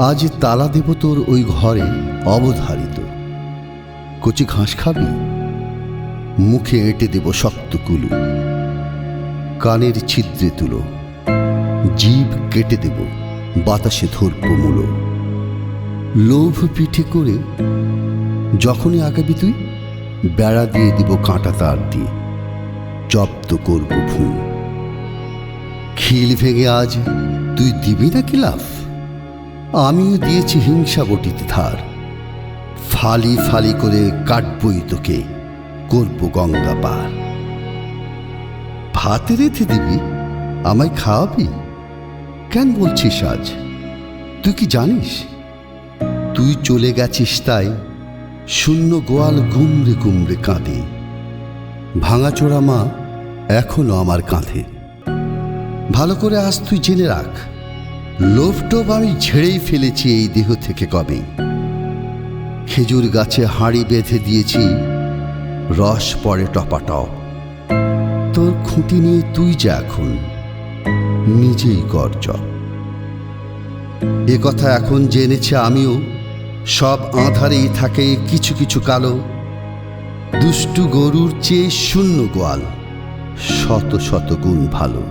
আজ তালা দেব তোর ওই ঘরে অবধারিত। কচি ঘাস খাবি, মুখে এঁটে দেব শক্ত কুলু। কানের ছিদ্রে তুলো, জিভ কেটে দেব, বাতাসে ধরব মূলো। লোভ পিঠে করে যখনই আগাবি তুই, বেড়া দিয়ে দিব কাঁটা তার দিয়ে, জব্দ করব ভূম। খিল ভেঙে আজ তুই দিবি না কি লাফ? আমিও দিয়েছি হিংসা বটিতে ধার। ফালি ফালি করে কাটবই তোকে, করব গঙ্গা পার। ভাতে রেঁধে দিবি, আমায় খাওয়াবি? কেন বলছিস আজ? তুই কি জানিস তুই চলে গেছিস তাই শূন্য গোয়াল গুমরে গুমরে কাঁদে। ভাঙাচোরা মা এখনো আমার কাঁধে। ভালো করে আজ তুই জেনে রাখ, লোভ টোভ আমি ঝেড়েই ফেলেছি এই দেহ থেকে কবেই। খেজুর গাছে হাঁড়ি বেঁধে দিয়েছি, রস পড়ে টপাটপ। তোর খুঁটি নিয়ে তুই যা এখন, নিজেই কর জপ। এ কথা এখন জেনেছে আমিও, সব আঁধারেই থাকে কিছু কিছু কালো। দুষ্টু গরুর চেয়ে শূন্য গোয়াল শত শত গুণ ভালো।